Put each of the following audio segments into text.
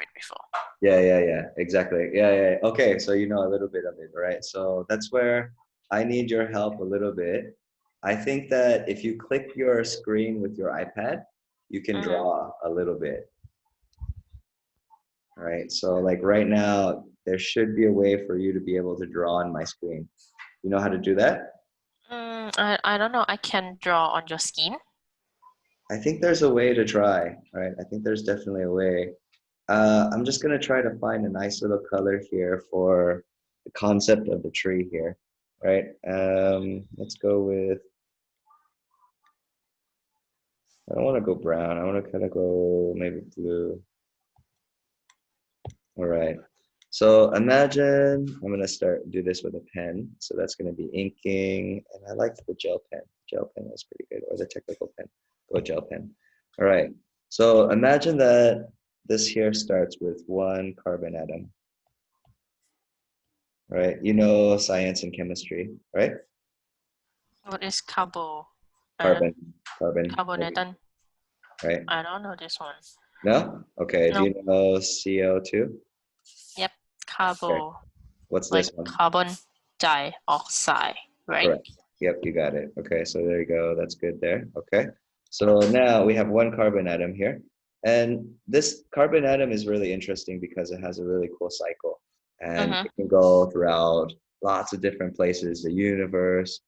it before. Yeah, exactly. Yeah. Okay, so you know a little bit of it, right? So that's where I need your help a little bit. I think that if you click your screen with your iPad, you can Mm-hmm. draw a little bit, right? So like right now, there should be a way for you to be able to draw on my screen. You know how to do that? I don't know. I can draw on your skin. I think there's a way to try, right? I think there's definitely a way. I'm just gonna try to find a nice little color here for the concept of the tree here, right? Let's go with, I don't want to go brown. I want to kind of go maybe blue. All right. So imagine I'm gonna do this with a pen. So that's gonna be inking, and I liked the gel pen. Gel pen was pretty good, or the technical pen. Go gel pen. All right. So imagine that this here starts with one carbon atom, right? You know science and chemistry, right? What is carbo? Carbon, carbon, Carbonated? right? I don't know this one. No? Okay. Do No. you know CO2? Yep. Okay. Carbo, What's like this one? carbon dioxide, right? Correct. Yep, you got it. Okay, so there you go. That's good there. Okay. So now we have one carbon atom here. And this carbon atom is really interesting because it has a really cool cycle. And Mm-hmm. it can go throughout lots of different places, the universe.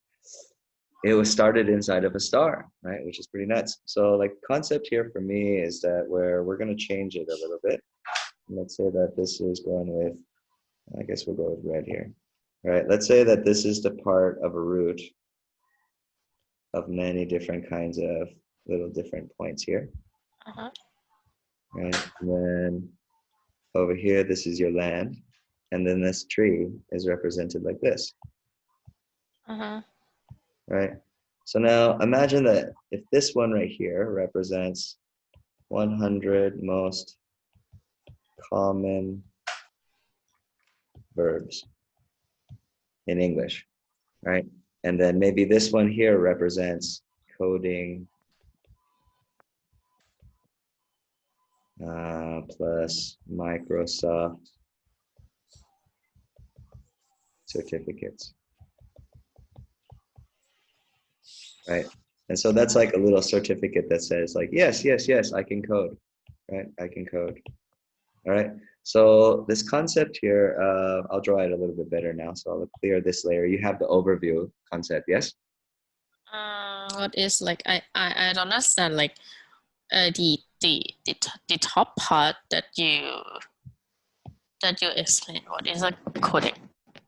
It was started inside of a star, right? Which is pretty nuts. So like concept here for me is that we're gonna change it a little bit. Let's say that this is going with, I guess we'll go with red here. All right, let's say that this is the part of a root of many different kinds of little different points here, Mm-hmm. right? And then over here, this is your land. And then this tree is represented like this, Mm-hmm. right? So now imagine that if this one right here represents 100 most common verbs in English, right? And then maybe this one here represents coding plus Microsoft certificates, right? And so that's like a little certificate that says like, yes, I can code, right? I can code. All right. So this concept here, I'll draw it a little bit better now. So I'll clear this layer. You have the overview concept, yes? What is like I don't understand like the top part that you explain. What is like coding?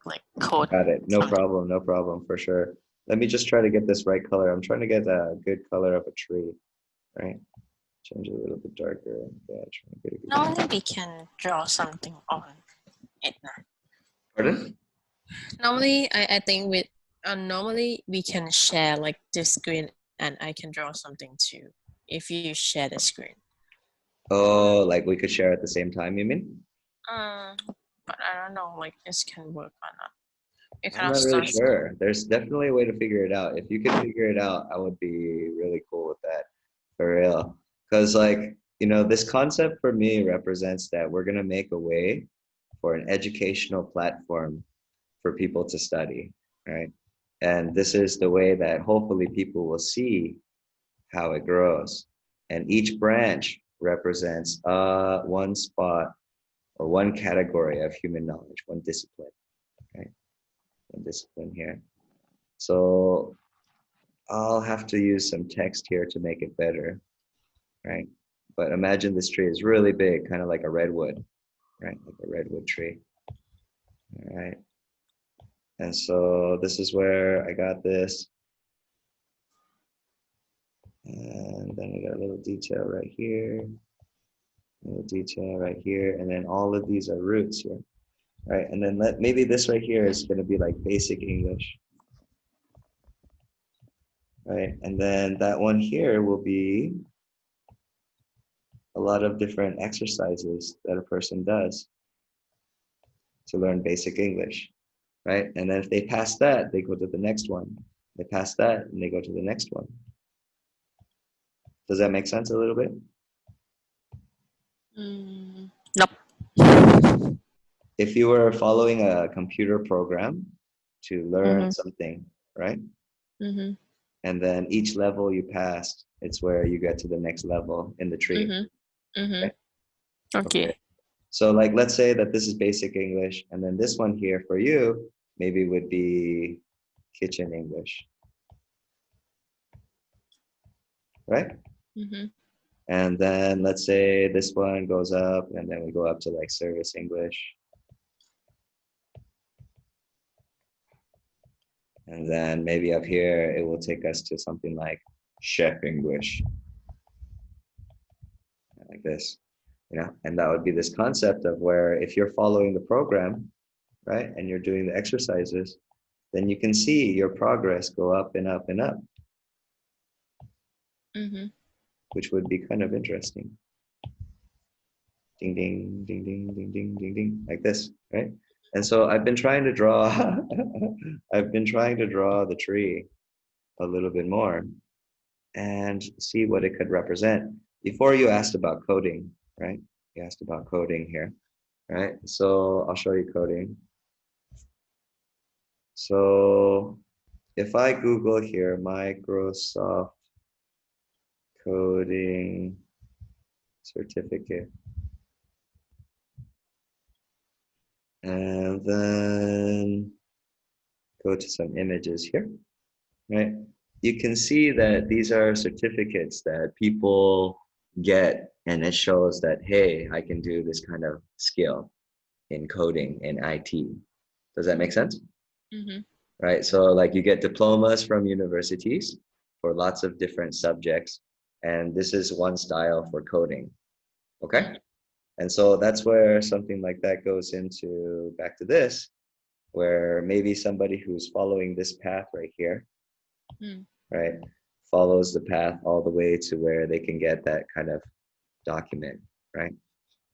Like code Got it. something. No problem for sure. Let me just try to get this right color. I'm trying to get a good color of a tree, right? Change it a little bit darker. Yeah, trying to get a good color. Normally we can draw something on it now. Pardon? Normally I think with normally we can share like the screen and I can draw something too if you share the screen. Oh, like we could share at the same time, you mean? Um, but I don't know like this can work or not. You I'm cannot not really start. sure. There's definitely a way to figure it out. If you could figure it out, I would be really cool with that, for real. Because, like, you know, this concept for me represents that we're going to make a way for an educational platform for people to study, right? And this is the way that hopefully people will see how it grows. And each branch represents one spot or one category of human knowledge, one discipline, right? One discipline here. So I'll have to use some text here to make it better, right? But imagine this tree is really big, kind of like a redwood, right? Like a redwood tree, all right? And so this is where I got this. And then we got a little detail right here, a little detail right here, and then all of these are roots here, right? And then maybe this right here is going to be like basic English, right? And then that one here will be a lot of different exercises that a person does to learn basic English, right? And then if they pass that, they go to the next one. They pass that and they go to the next one. Does that make sense a little bit? Nope. If you were following a computer program to learn Mhm. something, right? Mhm. And then each level you passed, it's where you get to the next level in the tree. Mhm. Mhm. Okay. Okay. Okay. So like let's say that this is basic English, and then this one here for you maybe would be kitchen English, right? Mhm. And then let's say this one goes up, and then we go up to like service English. And then maybe up here, it will take us to something like chef English, like this, and that would be this concept of where if you're following the program, right, and you're doing the exercises, then you can see your progress go up and up and up, Mhm. which would be kind of interesting. Ding, ding, ding, ding, ding, ding, ding, ding, like this, right? And so I've been trying to draw, I've been trying to draw the tree a little bit more and see what it could represent. Before you asked about coding, right? You asked about coding here, right? So I'll show you coding. So if I Google here, Microsoft coding certificate, and then go to some images here, right? You can see that these are certificates that people get, and it shows that, hey, I can do this kind of skill in coding in IT. Does that make sense? Mhm. Right? So like you get diplomas from universities for lots of different subjects, and this is one style for coding. Okay? Mhm. And so that's where something like that goes into back to this, where maybe somebody who's following this path right here, Mhm. right, follows the path all the way to where they can get that kind of document, right?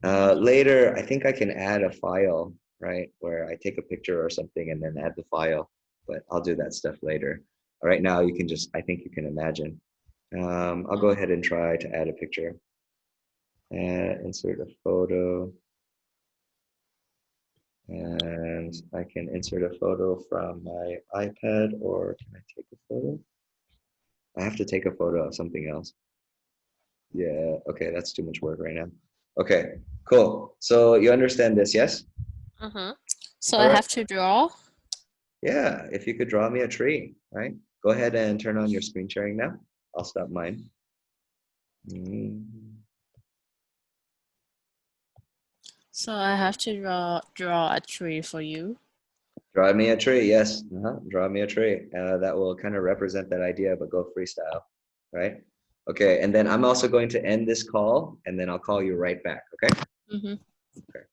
Mhm. Later, I think I can add a file, right, where I take a picture or something and then add the file, but I'll do that stuff later. Right now, you can just, I think you can imagine. I'll go ahead and try to add a picture and insert a photo. And I can insert a photo from my iPad, or can I take a photo? I have to take a photo of something else. Yeah, okay, that's too much work right now. Okay, cool. So you understand this, yes? Mhm. So All I right. have to draw. Yeah, if you could draw me a tree, right? Go ahead and turn on your screen sharing now. I'll stop mine. Mm. So I have to draw a tree for you. Draw me a tree, yes. Draw me a tree. That will kind of represent that idea, but go freestyle, right? Okay, and then I'm also going to end this call, and then I'll call you right back, okay? Mhm. Okay.